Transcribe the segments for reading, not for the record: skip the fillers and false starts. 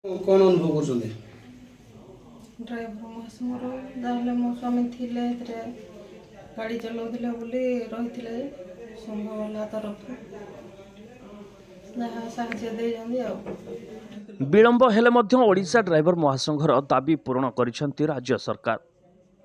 कौन अनुभव कर ड्राइवर मास मोर जाहले मो स्वामी थिले एतरे गाड़ी चलाउथिले बोली रहिथिले संघ वाला तरफ जहाँ साहाଯ୍य दे जंदी आ विलंब हेले मध्य ओडिशा ड्राइवर महासंघर दाबी पूरण करिसेंती राज्य सरकार।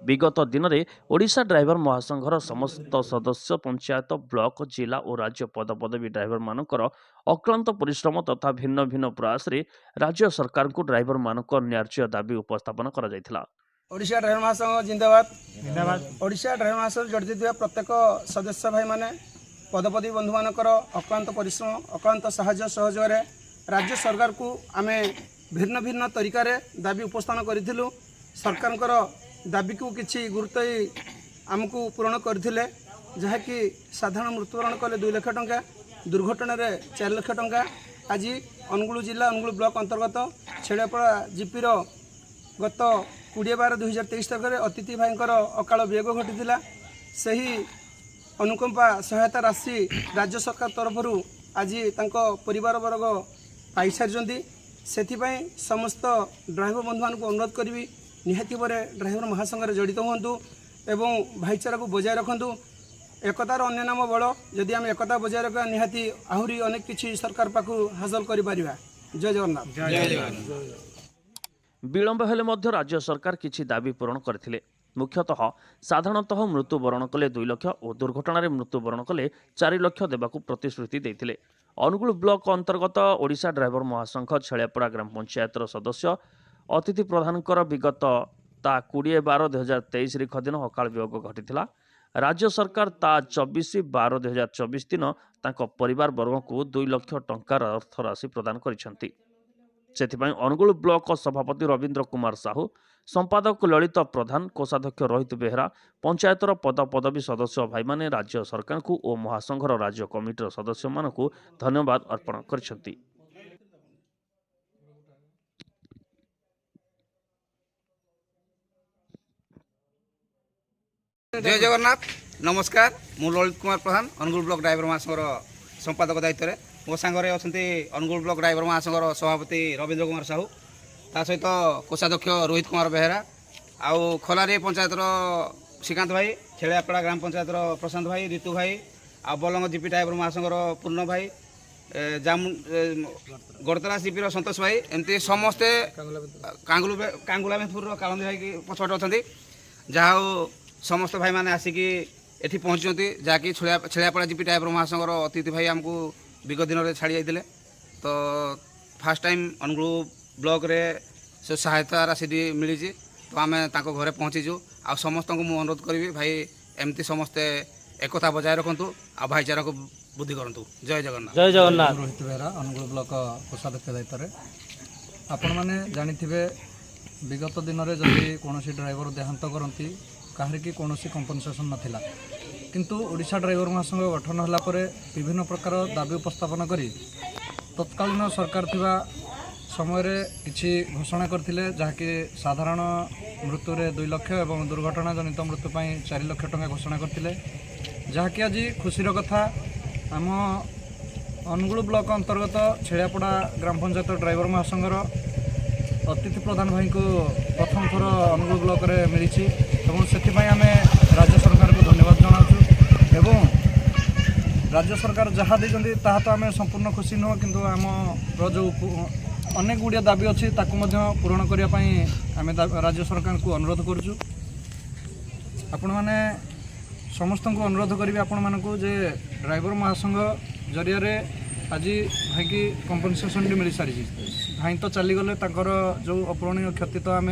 विगत दिन में ओडिशा ड्राइवर महासंघर समस्त सदस्य पंचायत ब्लॉक जिला और राज्य पदपदवी ड्राइवर मानकर अक्लांत परिश्रम तथा भिन्न भिन्न प्रयास रे राज्य सरकार को ड्राइवर मानक न्याय्य दाबी उपस्थापन करा जायथिला। ओडिशा ड्राइवर महासंघ जिंदाबाद जिंदाबाद। ओडिशा ड्राइवर महासंघ जड़ित प्रत्येक सदस्य भाई माने पदपदवी बंधु मानकर अक्लांत परिश्रम अक्लांत साहाय्य सहयोग राज्य सरकार को आमे भिन्न भिन्न तरीका रे दाबी उपस्थापन करिथिलु। सरकारकर दाबी को किसी गुरुत्व आमको पूरण करथिले जहाँकि साधारण मृत्युवरण कले 2 लाख टंका दुर्घटना रे 4 लाख टंका। आज अनुगुल जिला अनुगुल ब्लॉक अंतर्गत छेड़ापड़ा जीपीर गत 20/12/2023 तक अतिथि भाईंकर अकाल वियोग घटी सही अनुकंपा सहायता राशि राज्य सरकार तरफ आज परिवार वर्ग पाई सारी से समस्त ड्राइवर बंधु मानक अनुरोध करी निहाती भाव ड्राइवर महासंघ जड़ित हूँ एवं भाईचारा को बजाय रखु। एकतार अन्य नाम बल जदि आम एकता बजाय रखा निहाती आहरी अनेक किसी सरकार पाखु हासिल कर। जय जगन्नाथ। विलंब हेले मध्य राज्य सरकार किछि दाबी पूरण करथिले। मुख्यतः साधारणतः मृत्युवरण कले 2 लाख और दुर्घटना मृत्युवरण कले 4 लाख देबाकू प्रतिश्रुति देथिले। अनुगुल ब्लॉक अंतर्गत ओडिशा ड्राइवर महासंघ छेड़ापड़ा ग्राम पंचायतर सदस्य अतिथि प्रधानकर विगत ता 20/12/2023 तारिख दिन अकाल वियोग घटी। राज्य सरकार ता 24/12/2024 दिन तांको परिवार वर्ग को 2 लाख टंकार अर्थ राशि प्रदान करिसेंती। सेथिपाई अनुगुल ब्लॉक सभापति रवींद्र कुमार साहू, संपादक ललित प्रधान, कोषाध्यक्ष रोहित बेहरा, पंचायतर पदपदवी सदस्य भाई माने राज्य सरकार को और महासंघर राज्य कमिटर सदस्य मानकु धन्यवाद अर्पण करिसेंती। जय जगन्नाथ। नमस्कार। मु ललित कुमार प्रधान अनुगुल ब्लॉक ड्राइवर महासंघर संपादक दायित्व में मो सांगे अच्छा अनुगुल ब्लॉक ड्राइवर महासंघर सभापति रवींद्र कुमार साहू ता सहित कोषाध्यक्ष रोहित कुमार बेहरा आउ खोलारी पंचायतर श्रीकांत भाई, छेड़ापड़ा ग्राम पंचायतर प्रशांत भाई, ऋतु भाई आ बलंग जीपी ड्राइवर महासंघर पूर्ण भाई, गड़तरा जीपीर संतोष भाई एमती समस्ते कांगुलामेपुर कालंदी भाई पछपटे अच्छा जहाँ समस्त भाई मैंने आसिकी एठी पहुँचती जहाँकि छेड़ापड़ा जीपी ड्राइवर महासंघर अतिथि भाई आमको विगत दिन में छाड़ी जाते तो फास्ट टाइम अनुगुल ब्लॉक रे से सहायता राशि मिली तो आम घरे पहुँचीचु। आ समस्त को मुझे अनुरोध करी भाई एमती समस्ते एकता बजाय रखु आ भाईचारा को बुद्धि करूँ। जय जगन्नाथ। जय जगन्नाथ। रोहित बेहरा अनुगुल ब्लॉक कोषाध्यक्ष दायित्व में आपण मैंने जानिथिबे विगत दिन में जदि कौन ड्राइवर देहांत करती कहार की कौन कंपनसेसन नाथिला किंतु ओडिशा ड्राइवर महासंघ गठन होला परे विभिन्न प्रकार दाबी उपस्थापन करी तत्कालीन सरकार थिबा समय रे किछि घोषणा करथिले जहाँकि साधारण मृत्यु रे 2 लाख एवं दुर्घटना जनित मृत्यु पई 4 लाख टंका घोषणा करथिले जहाँकि आज खुशीर कथा आम अनुगुल ब्लॉक अंतर्गत छेड़ापड़ा ग्राम पंचायत ड्राइवर महासंघर अतिथि प्रधान भाई को प्रथम थर अनुगुल ब्लॉक रे मिली एवं से आम राज्य सरकार को धन्यवाद जनाऊँ एवं राज्य सरकार जहाँ देते ता तो आम संपूर्ण खुशी नुह किंतु आम जो अनेक गुड़िया दाबी अच्छी पूरण करने आम राज्य सरकार को अनुरोध करुचु। आपण मैंने समस्त को अनुरोध करी आपण मानक जे ड्राइवर महासंघ जरिया आज भाई की कंपनसेसन मिल सारी भाई तो चलीगले जो अपूरणीय क्षति तो आम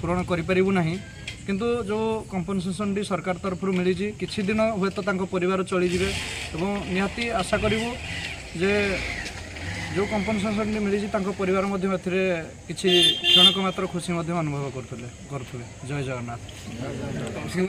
पूरण करूँ किंतु जो कंपनसेसन डी सरकार तरफ मिली किसी दिन हुए तो परिवार चलीजे एवं निहाती आशा करूँ जे जो कंपनसेसन डी मिली परिवार किसी क्षणक मात्र खुशी अनुभव करते। जय जगन्नाथ।